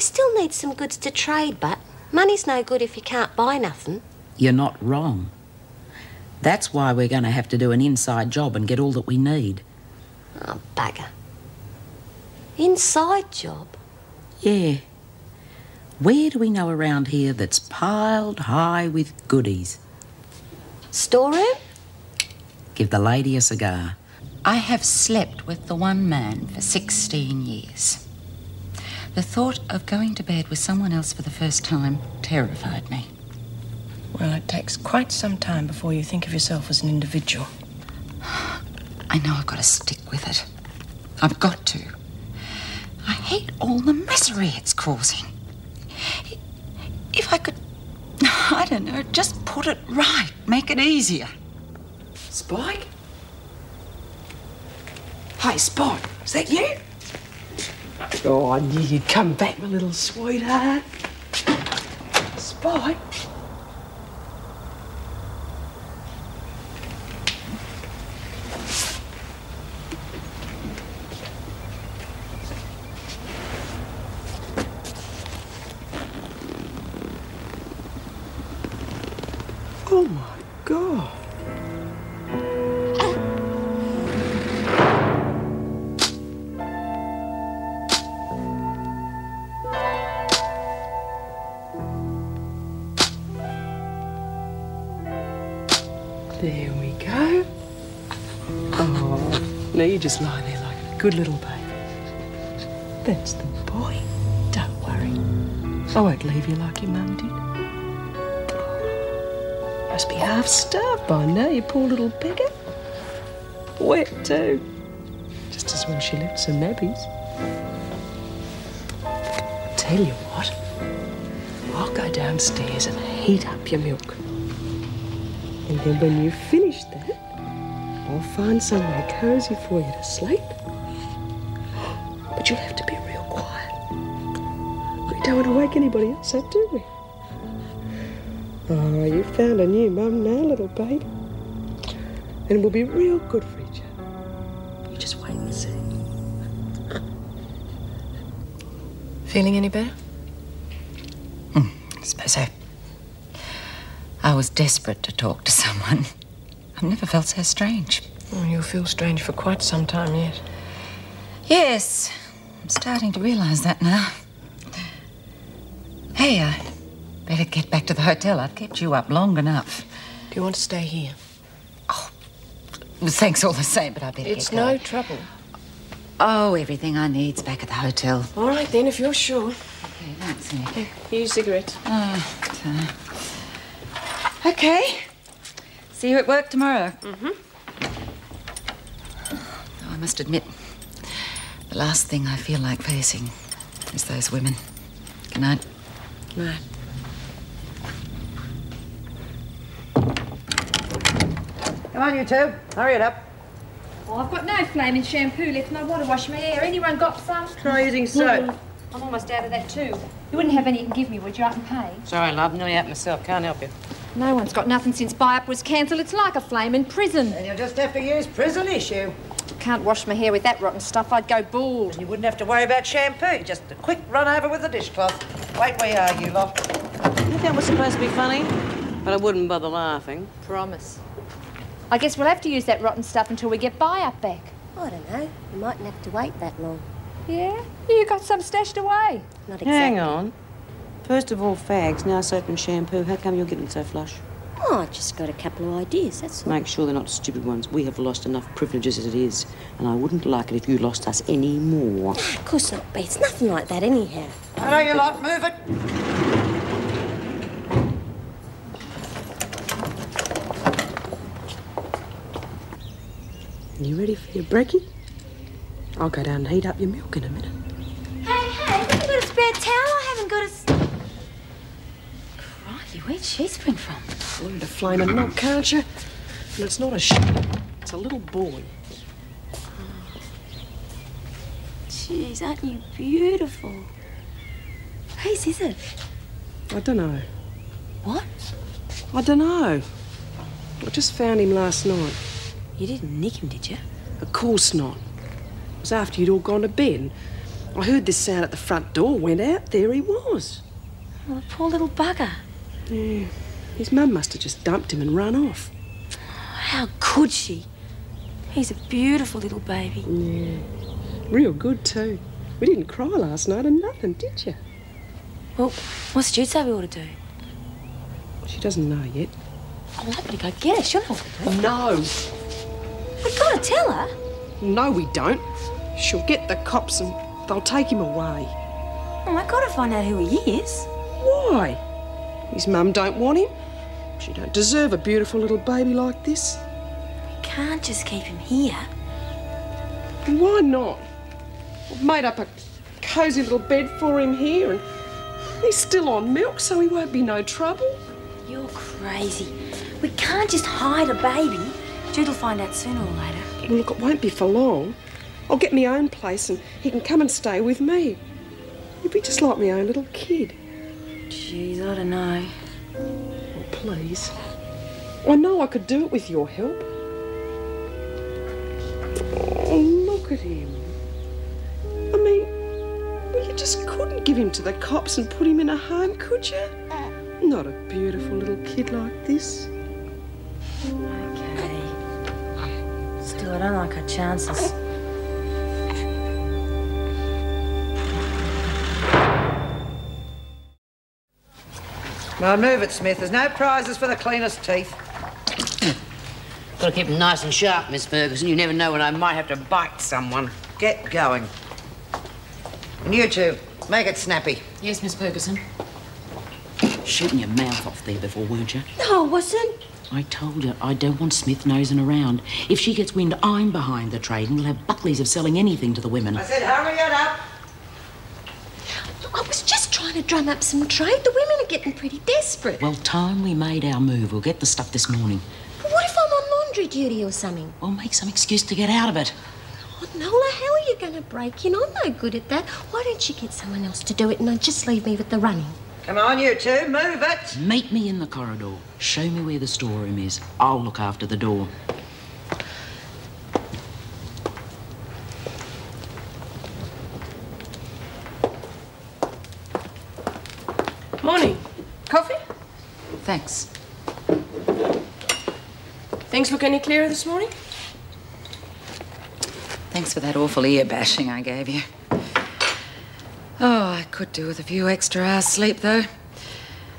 still need some goods to trade, but money's no good if you can't buy nothing. You're not wrong. That's why we're going to have to do an inside job and get all that we need. Oh, bugger. Inside job? Yeah. Where do we know around here that's piled high with goodies? Storeroom? Give the lady a cigar. I have slept with the one man for 16 years. The thought of going to bed with someone else for the first time terrified me. Well, it takes quite some time before you think of yourself as an individual. I know I've got to stick with it. I've got to. I hate all the misery it's causing. If I could, I don't know, just put it right, make it easier. Spike? Hey, Spike, is that you? Oh, I knew you'd come back, my little sweetheart. Spike? Oh, my God. There we go. Oh, now you just lie there like a good little baby. That's the boy. Don't worry. I won't leave you like your mum did. Must be half starved by now, you poor little beggar. Wet too. Just as when she left some nabbies. I'll tell you what. I'll go downstairs and heat up your milk. And then when you've finished that, I'll find somewhere cosy for you to sleep. But you'll have to be real quiet. We don't want to wake anybody else up, do we? Oh, you found a new mum now, little baby. And we'll be real good for each other. You just wait and see. Feeling any better? I suppose so. I was desperate to talk to someone. I've never felt so strange. Oh, you'll feel strange for quite some time yet. Yes, I'm starting to realise that now. Hey, I better get back to the hotel. I've kept you up long enough. Do you want to stay here? Oh, thanks all the same, but I better It's get going. no trouble. Oh, everything I need's back at the hotel. All right, then, if you're sure. Okay, thanks, Nick. Here, here's a cigarette. Okay. See you at work tomorrow. Mm-hmm. Oh, I must admit, the last thing I feel like facing is those women. Good night. Good night. Come on, you two. Hurry it up. Oh, I've got no flaming shampoo left and I want to wash my hair. Anyone got some? Try using soap. I'm almost out of that too. You wouldn't have any you can give me, would you? I can pay. Sorry, love. Nearly out myself. Can't help you. No one's got nothing since buy-up was cancelled. It's like a flame in prison. And you'll just have to use prison issue. Can't wash my hair with that rotten stuff. I'd go bald. And you wouldn't have to worry about shampoo. Just a quick run over with a dishcloth. Wait where you are, you lot. I think that was supposed to be funny, but I wouldn't bother laughing. Promise. I guess we'll have to use that rotten stuff until we get buy-up back. I don't know. You mightn't have to wait that long. Yeah? You got some stashed away. Not exactly. Hang on. First of all, fags, now soap and shampoo. How come you're getting so flush? Oh, I just got a couple of ideas, that's all. Make sure they're not stupid ones. We have lost enough privileges as it is, and I wouldn't like it if you lost us any more. Of course not, B. It's nothing like that anyhow. Hello, you lot. Move it. You ready for your brekkie? I'll go down and heat up your milk in a minute. Hey, have you got a spare towel? I haven't got a... Crikey, where'd she spring from? Learn to flame a knob, can't you? And it's not a sheep. It's a little boy. Jeez, aren't you beautiful? Whose is it? I don't know. What? I don't know. I just found him last night. You didn't nick him, did you? Of course not. It was after you'd all gone to bed. I heard this sound at the front door, went out, there he was. Oh, the poor little bugger. Yeah, his mum must have just dumped him and run off. How could she? He's a beautiful little baby. Yeah, real good too. We didn't cry last night or nothing, did you? Well, what's Jude say we ought to do? She doesn't know yet. Oh, well, I better go get her. She'll know what to do. No. We've got to tell her. No, we don't. She'll get the cops and they'll take him away. Oh, I've got to find out who he is. Why? His mum don't want him. She don't deserve a beautiful little baby like this. We can't just keep him here. And why not? I've made up a cosy little bed for him here and he's still on milk, so he won't be no trouble. You're crazy. We can't just hide a baby. Jude'll find out sooner or later. Well, look, it won't be for long. I'll get my own place and he can come and stay with me. He'll be just like my own little kid. Jeez, I don't know. Oh, please. I know I could do it with your help. Oh, look at him. I mean, well, you just couldn't give him to the cops and put him in a home, could you? Not a beautiful little kid like this. Okay. Still, I don't like our chances. Well, move it, Smith. There's no prizes for the cleanest teeth. Got to keep them nice and sharp, Miss Ferguson. You never know when I might have to bite someone. Get going. And you two, make it snappy. Yes, Miss Ferguson. Shooting your mouth off there before, weren't you? No, I wasn't. I told you I don't want Smith nosing around. If she gets wind I'm behind the trade, and we'll have Buckleys of selling anything to the women. I said hurry it up. I was just trying to drum up some trade. The women are getting pretty desperate. Well, time we made our move. We'll get the stuff this morning. But what if I'm on laundry duty or something? We'll make some excuse to get out of it. Oh, Nola, how are you going to break in? I'm no good at that. Why don't you get someone else to do it and just leave me with the running? Come on, you two, move it. Meet me in the corridor. Show me where the storeroom is. I'll look after the door. Morning. Coffee? Thanks. Things look any clearer this morning? Thanks for that awful ear bashing I gave you. Oh, I could do with a few extra hours sleep, though.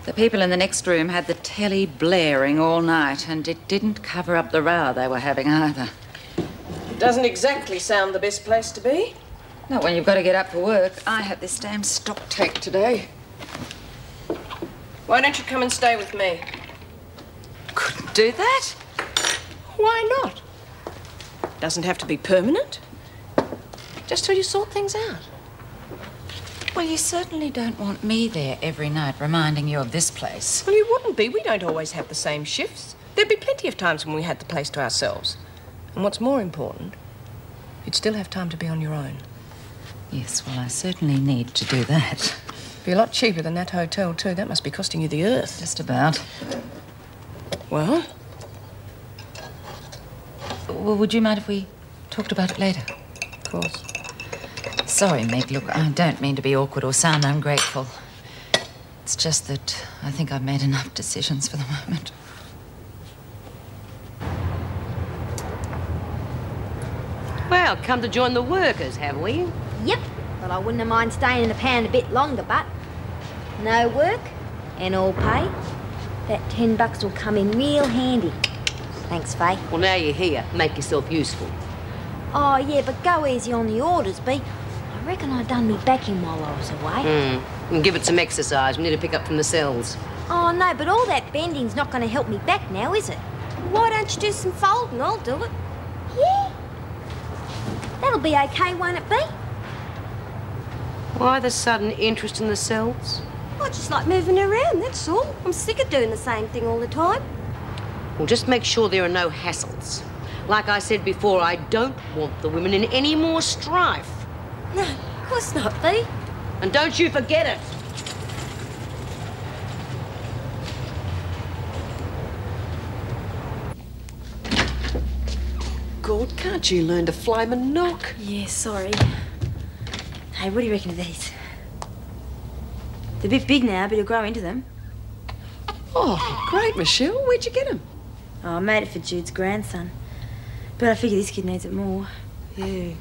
The people in the next room had the telly blaring all night, and it didn't cover up the row they were having either. It doesn't exactly sound the best place to be. Not when you've got to get up for work. I had this damn stock take today. Why don't you come and stay with me? Couldn't do that. Why not? Doesn't have to be permanent. Just till you sort things out. Well, you certainly don't want me there every night reminding you of this place. Well, you wouldn't be. We don't always have the same shifts. There'd be plenty of times when we had the place to ourselves. And what's more important, you'd still have time to be on your own. Yes, well, I certainly need to do that. Be a lot cheaper than that hotel, too. That must be costing you the earth. Just about. Well? Well, would you mind if we talked about it later? Of course. Sorry, Meg. Look, I don't mean to be awkward or sound ungrateful. It's just that I think I've made enough decisions for the moment. Well, come to join the workers, have we? Yep, but I wouldn't mind staying in the pound a bit longer, but no work and all pay. That $10 will come in real handy. Thanks, Faye. Well, now you're here. Make yourself useful. Oh, yeah, but go easy on the orders, B. I reckon I done me backing while I was away. And give it some exercise. We need to pick up from the cells. Oh, no, but all that bending's not going to help me back now, is it? Why don't you do some folding? I'll do it. Yeah. That'll be okay, won't it be? Why the sudden interest in the cells? I just like moving around, that's all. I'm sick of doing the same thing all the time. Well, just make sure there are no hassles. Like I said before, I don't want the women in any more strife. No, of course not, B. And don't you forget it. God, can't you learn to flame and knock? Yeah, sorry. Hey, what do you reckon of these? They're a bit big now, but you'll grow into them. Oh, great, Michelle. Where'd you get them? Oh, I made it for Jude's grandson. But I figure this kid needs it more. Yeah.